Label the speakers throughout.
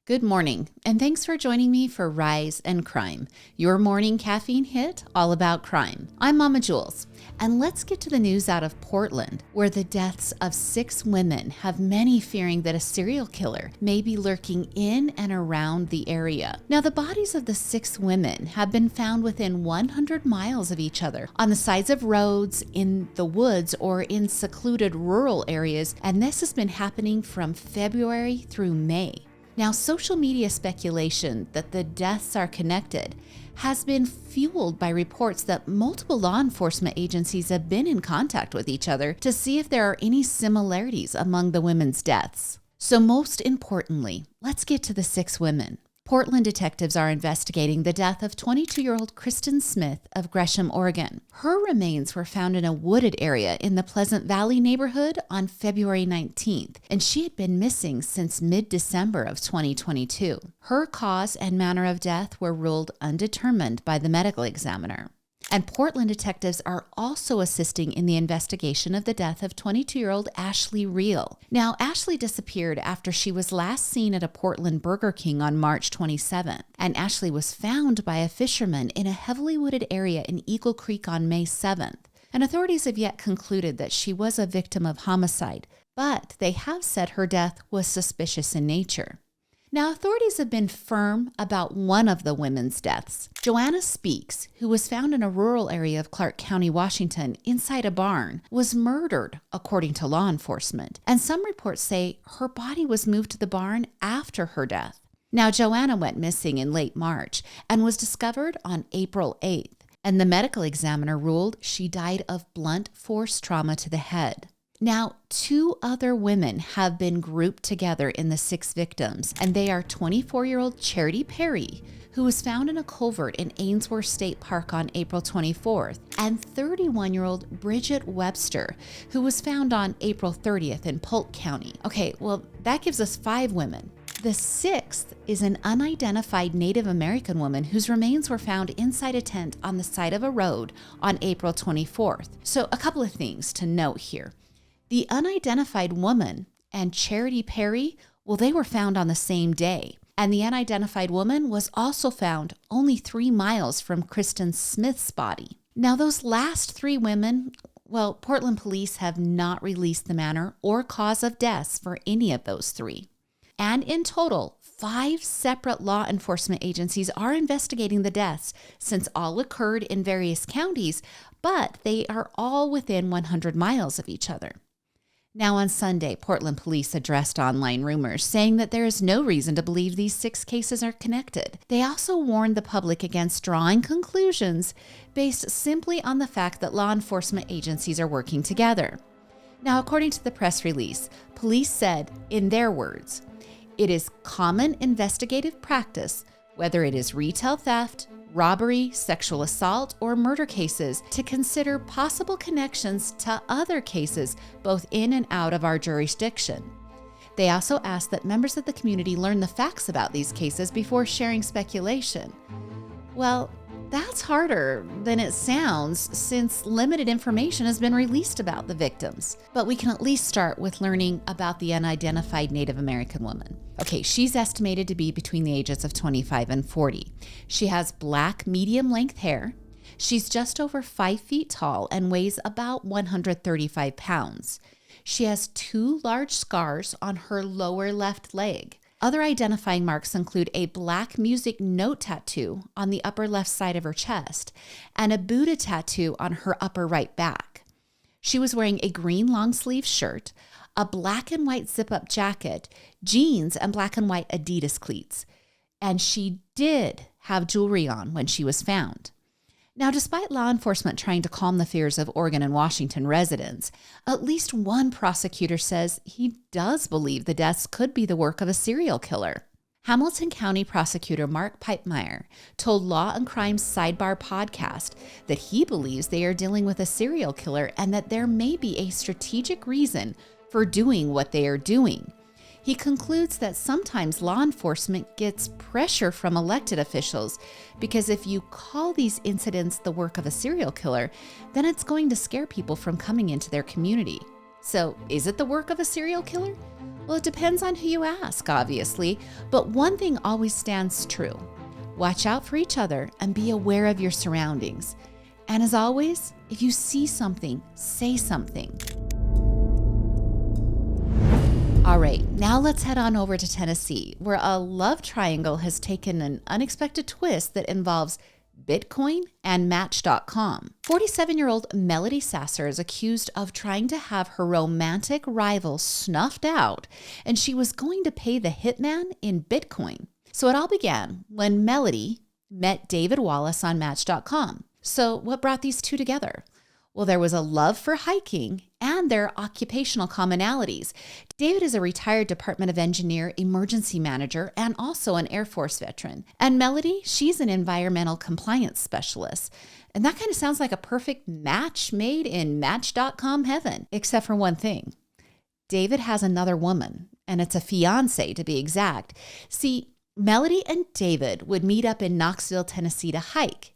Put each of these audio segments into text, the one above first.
Speaker 1: Good morning, and thanks for joining me for Rise and Crime, your morning caffeine hit all about crime. I'm Mama Jules, and let's get to the news out of Portland, where the deaths of 6 women have many fearing that a serial killer may be lurking in and around the area. Now, the bodies of the 6 women have been found within 100 miles of each other, on the sides of roads, in the woods, or in secluded rural areas, and this has been happening from February through May. Now, social media speculation that the deaths are connected has been fueled by reports that multiple law enforcement agencies have been in contact with each other to see if there are any similarities among the women's deaths. So most importantly, let's get to the 6 women. Portland detectives are investigating the death of 22-year-old Kristen Smith of Gresham, Oregon. Her remains were found in a wooded area in the Pleasant Valley neighborhood on February 19th, and she had been missing since mid-December of 2022. Her cause and manner of death were ruled undetermined by the medical examiner. And Portland detectives are also assisting in the investigation of the death of 22-year-old Ashley Reel. Now, Ashley disappeared after she was last seen at a Portland Burger King on March 27th, and Ashley was found by a fisherman in a heavily wooded area in Eagle Creek on May 7th. And authorities have yet concluded that she was a victim of homicide, but they have said her death was suspicious in nature. Now, authorities have been firm about one of the women's deaths. Joanna Speaks, who was found in a rural area of Clark County, Washington, inside a barn, was murdered, according to law enforcement. And some reports say her body was moved to the barn after her death. Now, Joanna went missing in late March and was discovered on April 8th. And the medical examiner ruled she died of blunt force trauma to the head. Now, 2 other women have been grouped together in the 6 victims, and they are 24-year-old Charity Perry, who was found in a culvert in Ainsworth State Park on April 24th, and 31-year-old Bridget Webster, who was found on April 30th in Polk County. Okay, well, that gives us 5 women. The 6th is an unidentified Native American woman whose remains were found inside a tent on the side of a road on April 24th. So a couple of things to note here. The unidentified woman and Charity Perry, well, they were found on the same day. And the unidentified woman was also found only 3 miles from Kristen Smith's body. Now, those last 3 women, well, Portland police have not released the manner or cause of deaths for any of those 3. And in total, 5 separate law enforcement agencies are investigating the deaths, since all occurred in various counties, but they are all within 100 miles of each other. Now, on Sunday, Portland police addressed online rumors, saying that there is no reason to believe these 6 cases are connected. They also warned the public against drawing conclusions based simply on the fact that law enforcement agencies are working together. Now, according to the press release, police said, in their words, "It is common investigative practice, whether it is retail theft, robbery, sexual assault, or murder cases, to consider possible connections to other cases both in and out of our jurisdiction." They also asked that members of the community learn the facts about these cases before sharing speculation. Well, that's harder than it sounds, since limited information has been released about the victims. But we can at least start with learning about the unidentified Native American woman. Okay, she's estimated to be between the ages of 25 and 40. She has black medium-length hair. She's just over 5 feet tall and weighs about 135 pounds. She has 2 large scars on her lower left leg. Other identifying marks include a black music note tattoo on the upper left side of her chest and a Buddha tattoo on her upper right back. She was wearing a green long-sleeve shirt, a black and white zip-up jacket, jeans, and black and white Adidas cleats. And she did have jewelry on when she was found. Now, despite law enforcement trying to calm the fears of Oregon and Washington residents, at least one prosecutor says he does believe the deaths could be the work of a serial killer. Hamilton County Prosecutor Mark Pipemeyer told Law and Crime Sidebar podcast that he believes they are dealing with a serial killer and that there may be a strategic reason for doing what they are doing. He concludes that sometimes law enforcement gets pressure from elected officials because if you call these incidents the work of a serial killer, then it's going to scare people from coming into their community. So, is it the work of a serial killer? Well, it depends on who you ask, obviously, but one thing always stands true. Watch out for each other and be aware of your surroundings. And as always, if you see something, say something. All right, now let's head on over to Tennessee, where a love triangle has taken an unexpected twist that involves Bitcoin and Match.com. 47-year-old Melody Sasser is accused of trying to have her romantic rival snuffed out, and she was going to pay the hitman in Bitcoin. So it all began when Melody met David Wallace on Match.com. So what brought these two together? Well, there was a love for hiking and their occupational commonalities. David is a retired Department of Engineer emergency manager and also an Air Force veteran. And Melody, she's an environmental compliance specialist. And that kind of sounds like a perfect match made in Match.com heaven, except for one thing. David has another woman, and it's a fiance to be exact. See, Melody and David would meet up in Knoxville, Tennessee to hike.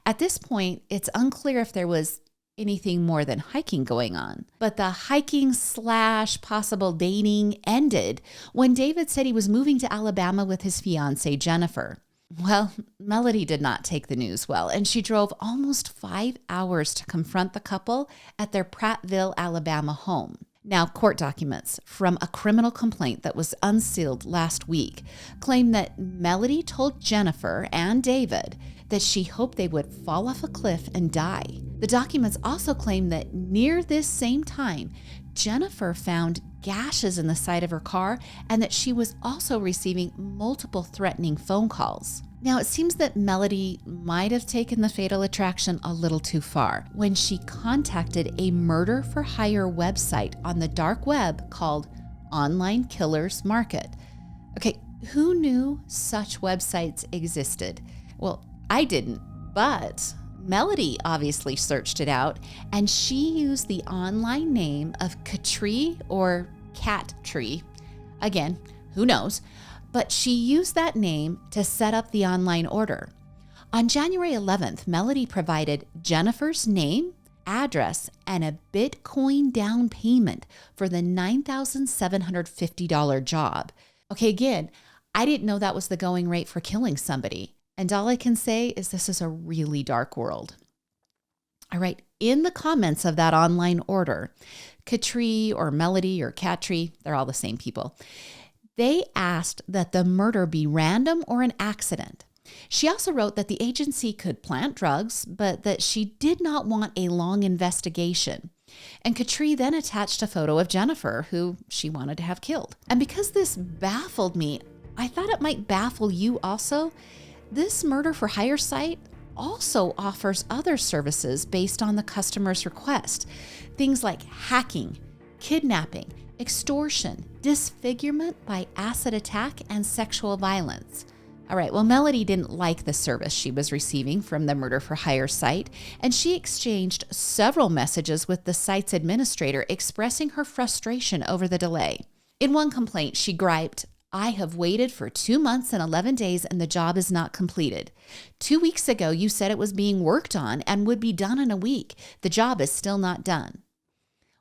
Speaker 1: At this point, it's unclear if there was anything more than hiking going on. But the hiking / possible dating ended when David said he was moving to Alabama with his fiancée, Jennifer. Well, Melody did not take the news well, and she drove almost 5 hours to confront the couple at their Prattville, Alabama home. Now, court documents from a criminal complaint that was unsealed last week claim that Melody told Jennifer and David that she hoped they would fall off a cliff and die. The documents also claim that near this same time, Jennifer found gashes in the side of her car and that she was also receiving multiple threatening phone calls. Now, it seems that Melody might have taken the fatal attraction a little too far when she contacted a murder-for-hire website on the dark web called Online Killers Market. Okay, who knew such websites existed? Well, I didn't, but Melody obviously searched it out, and she used the online name of Catree or Cat Tree. Again, who knows? But she used that name to set up the online order. On January 11th, Melody provided Jennifer's name, address, and a Bitcoin down payment for the $9,750 job. Okay, again, I didn't know that was the going rate for killing somebody. And all I can say is this is a really dark world. All right, in the comments of that online order, Catree or Melody or Catree, they're all the same people, they asked that the murder be random or an accident. She also wrote that the agency could plant drugs, but that she did not want a long investigation. And Catree then attached a photo of Jennifer, who she wanted to have killed. And because this baffled me, I thought it might baffle you also. This murder-for-hire site also offers other services based on the customer's request. Things like hacking, kidnapping, extortion, disfigurement by acid attack, and sexual violence. All right, well, Melody didn't like the service she was receiving from the murder-for-hire site, and she exchanged several messages with the site's administrator expressing her frustration over the delay. In one complaint, she griped, "I have waited for 2 months and 11 days and the job is not completed. 2 weeks ago, you said it was being worked on and would be done in a week. The job is still not done."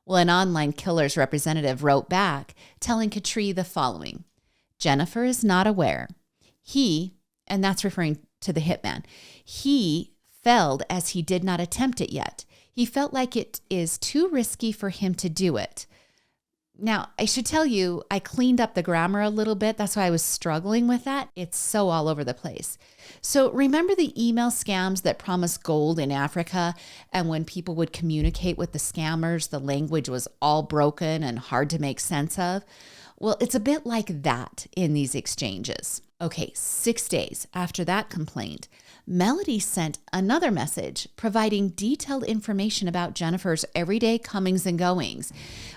Speaker 1: Well, an Online Killers representative wrote back, telling Catree the following: "Jennifer is not aware. He," and that's referring to the hitman, "he failed as he did not attempt it yet. He felt like it is too risky for him to do it." Now, I should tell you, I cleaned up the grammar a little bit. That's why I was struggling with that. It's so all over the place. So remember the email scams that promised gold in Africa? And when people would communicate with the scammers, the language was all broken and hard to make sense of? Well, it's a bit like that in these exchanges. Okay, 6 days after that complaint, Melody sent another message providing detailed information about Jennifer's everyday comings and goings.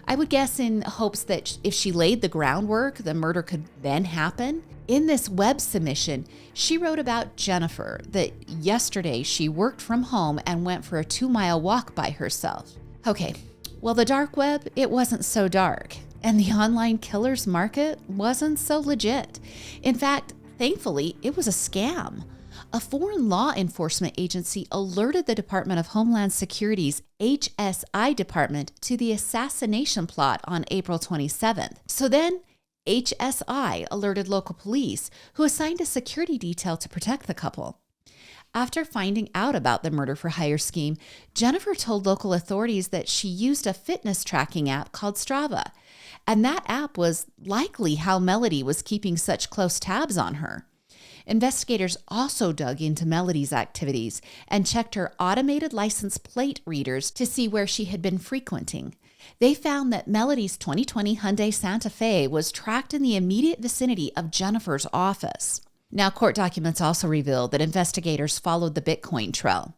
Speaker 1: I would guess in hopes that if she laid the groundwork, the murder could then happen. In this web submission, she wrote about Jennifer that yesterday she worked from home and went for a 2-mile walk by herself. Okay, well, the dark web, it wasn't so dark. And the Online Killers Market wasn't so legit. In fact, thankfully, it was a scam. a foreign law enforcement agency alerted the Department of Homeland Security's HSI department to the assassination plot on April 27th. So then, HSI alerted local police, who assigned a security detail to protect the couple. After finding out about the murder-for-hire scheme, Jennifer told local authorities that she used a fitness tracking app called Strava, and that app was likely how Melody was keeping such close tabs on her. Investigators also dug into Melody's activities and checked her automated license plate readers to see where she had been frequenting. They found that Melody's 2020 Hyundai Santa Fe was tracked in the immediate vicinity of Jennifer's office. Now, court documents also revealed that investigators followed the Bitcoin trail.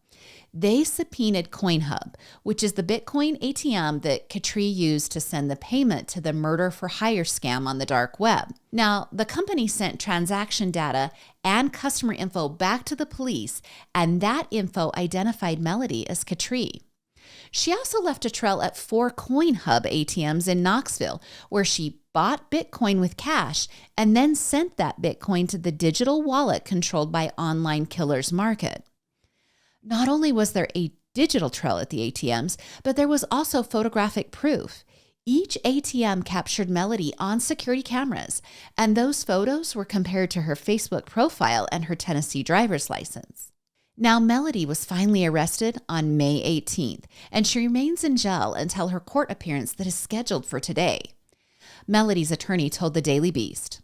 Speaker 1: They subpoenaed CoinHub, which is the Bitcoin ATM that Katrie used to send the payment to the murder-for-hire scam on the dark web. Now, the company sent transaction data and customer info back to the police, and that info identified Melody as Katrie. She also left a trail at 4 CoinHub ATMs in Knoxville, where she bought Bitcoin with cash and then sent that Bitcoin to the digital wallet controlled by Online Killers Market. Not only was there a digital trail at the ATMs, but there was also photographic proof. Each ATM captured Melody on security cameras, and those photos were compared to her Facebook profile and her Tennessee driver's license. Now, Melody was finally arrested on May 18th, and she remains in jail until her court appearance that is scheduled for today. Melody's attorney told the Daily Beast,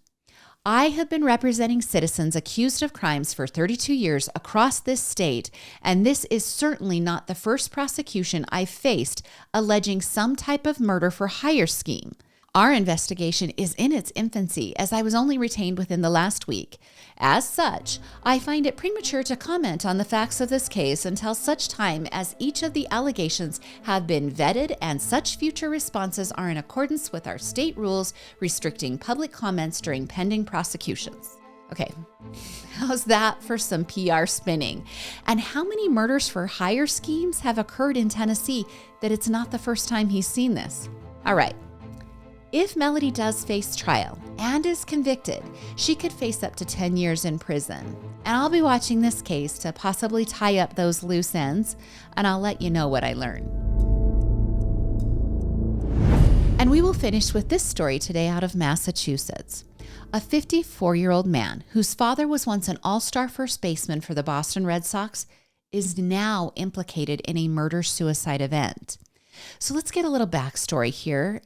Speaker 1: "I have been representing citizens accused of crimes for 32 years across this state, and this is certainly not the first prosecution I've faced alleging some type of murder-for-hire scheme. Our investigation is in its infancy, as I was only retained within the last week. As such, I find it premature to comment on the facts of this case until such time as each of the allegations have been vetted and such future responses are in accordance with our state rules restricting public comments during pending prosecutions." Okay, how's that for some PR spinning? And how many murders-for-hire schemes have occurred in Tennessee that it's not the first time he's seen this? All right. If Melody does face trial and is convicted, she could face up to 10 years in prison. And I'll be watching this case to possibly tie up those loose ends, and I'll let you know what I learn. And we will finish with this story today out of Massachusetts. A 54-year-old man whose father was once an all-star first baseman for the Boston Red Sox is now implicated in a murder-suicide event. So let's get a little backstory here.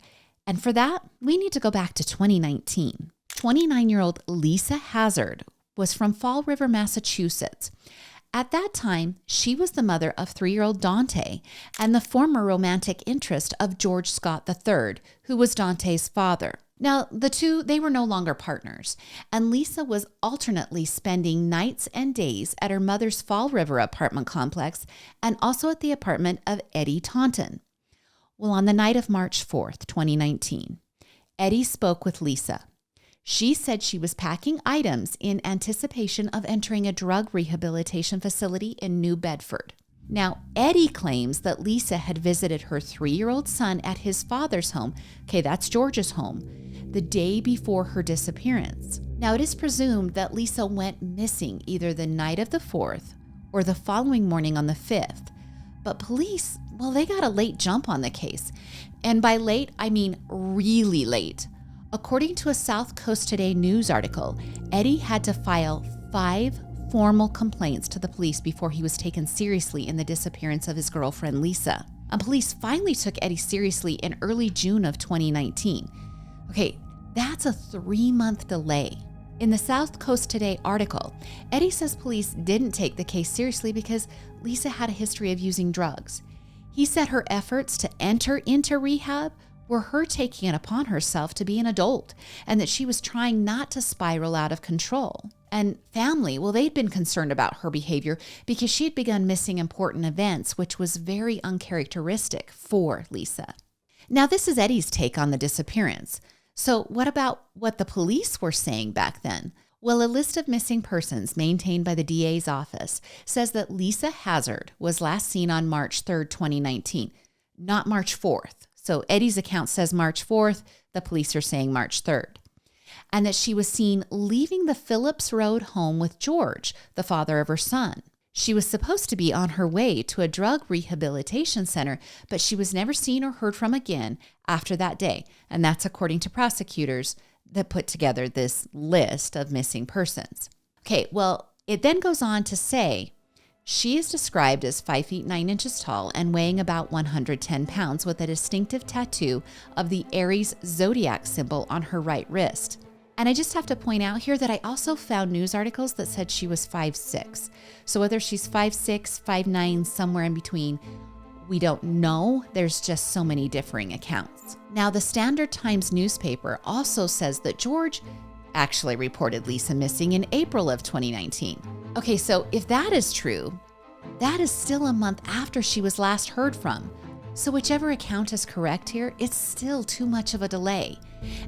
Speaker 1: And for that, we need to go back to 2019. 29-year-old Lisa Hazard was from Fall River, Massachusetts. At that time, she was the mother of 3-year-old Dante and the former romantic interest of George Scott III, who was Dante's father. Now, the two, they were no longer partners, and Lisa was alternately spending nights and days at her mother's Fall River apartment complex and also at the apartment of Eddie Taunton. Well, on the night of March 4th, 2019, Eddie spoke with Lisa. She said she was packing items in anticipation of entering a drug rehabilitation facility in New Bedford. Now, Eddie claims that Lisa had visited her 3-year-old son at his father's home, okay, that's George's home, the day before her disappearance. Now, it is presumed that Lisa went missing either the night of the 4th or the following morning on the 5th. But police, well, they got a late jump on the case. And by late, I mean really late. According to a South Coast Today news article, Eddie had to file 5 formal complaints to the police before he was taken seriously in the disappearance of his girlfriend, Lisa. And police finally took Eddie seriously in early June of 2019. Okay, that's a 3-month delay. In the South Coast Today article, Eddie says police didn't take the case seriously because Lisa had a history of using drugs. He said her efforts to enter into rehab were her taking it upon herself to be an adult and that she was trying not to spiral out of control. And family, well, they'd been concerned about her behavior because she had begun missing important events, which was very uncharacteristic for Lisa. Now, this is Eddie's take on the disappearance. So what about what the police were saying back then? Well, a list of missing persons maintained by the DA's office says that Lisa Hazard was last seen on March 3rd, 2019, not March 4th. So Eddie's account says March 4th, the police are saying March 3rd. and that she was seen leaving the Phillips Road home with George, the father of her son. She was supposed to be on her way to a drug rehabilitation center, but she was never seen or heard from again after that day. And that's according to prosecutors that put together this list of missing persons. Okay, well, it then goes on to say she is described as 5 feet 9 inches tall and weighing about 110 pounds with a distinctive tattoo of the Aries zodiac symbol on her right wrist. And I just have to point out here that I also found news articles that said she was 5'6". So whether she's 5'6", 5'9", somewhere in between, we don't know. There's just so many differing accounts. Now, the Standard Times newspaper also says that George actually reported Lisa missing in April of 2019. Okay, so if that is true, that is still a month after she was last heard from. So whichever account is correct here, it's still too much of a delay.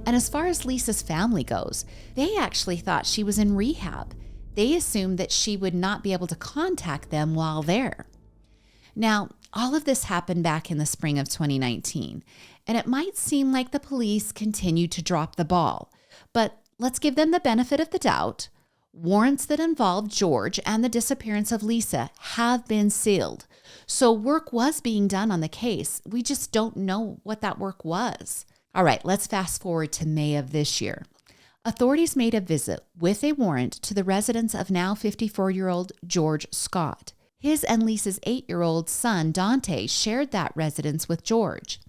Speaker 1: And as far as Lisa's family goes, they actually thought she was in rehab. They assumed that she would not be able to contact them while there. Now, all of this happened back in the spring of 2019, and it might seem like the police continued to drop the ball, but let's give them the benefit of the doubt. Warrants that involve George and the disappearance of Lisa have been sealed. So work was being done on the case. We just don't know what that work was. All right, let's fast forward to May of this year. Authorities made a visit with a warrant to the residence of now 54-year-old George Scott. His and Lisa's 8-year-old son, Dante, shared that residence with George.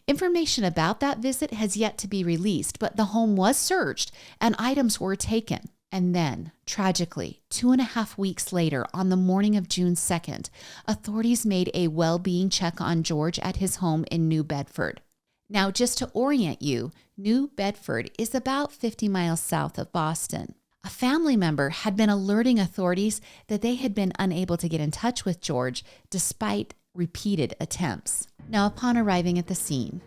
Speaker 1: Information about that visit has yet to be released, but the home was searched and items were taken. And then, tragically, 2.5 weeks later, on the morning of June 2nd, authorities made a well-being check on George at his home in New Bedford. Now, just to orient you, New Bedford is about 50 miles south of Boston. A family member had been alerting authorities that they had been unable to get in touch with George despite repeated attempts. Now, upon arriving at the scene,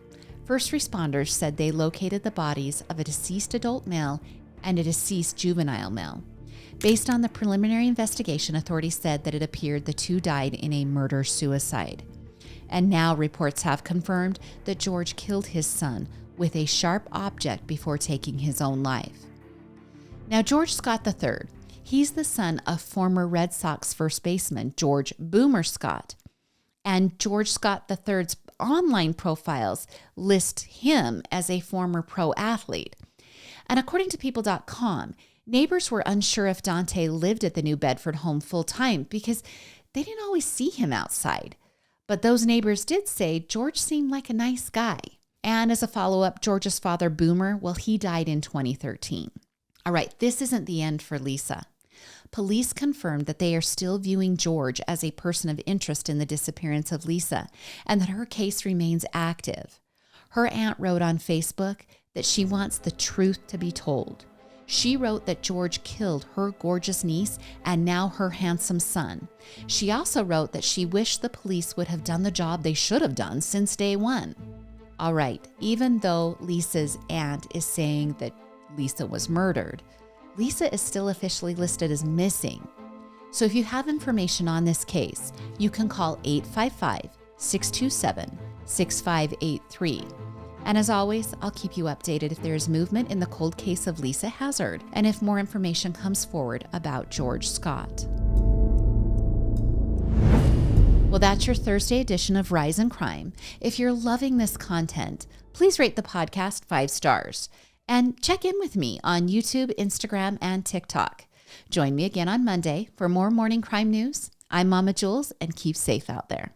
Speaker 1: first responders said they located the bodies of a deceased adult male and a deceased juvenile male. Based on the preliminary investigation, authorities said that it appeared the two died in a murder-suicide. And now reports have confirmed that George killed his son with a sharp object before taking his own life. Now, George Scott III, he's the son of former Red Sox first baseman George Boomer Scott. And George Scott III's online profiles list him as a former pro athlete. And according to People.com, neighbors were unsure if Dante lived at the New Bedford home full-time because they didn't always see him outside. But those neighbors did say George seemed like a nice guy. And as a follow-up, George's father, Boomer, well, he died in 2013. All right, this isn't the end for Lisa. Police confirmed that they are still viewing George as a person of interest in the disappearance of Lisa and that her case remains active. Her aunt wrote on Facebook that she wants the truth to be told. She wrote that George killed her gorgeous niece and now her handsome son. She also wrote that she wished the police would have done the job they should have done since day one. All right, even though Lisa's aunt is saying that Lisa was murdered, Lisa is still officially listed as missing. So if you have information on this case, you can call 855-627-6583. And as always, I'll keep you updated if there is movement in the cold case of Lisa Hazard and if more information comes forward about George Scott. Well, that's your Thursday edition of Rise and Crime. If you're loving this content, please rate the podcast 5 stars. And check in with me on YouTube, Instagram, and TikTok. Join me again on Monday for more morning crime news. I'm Mama Jules, and keep safe out there.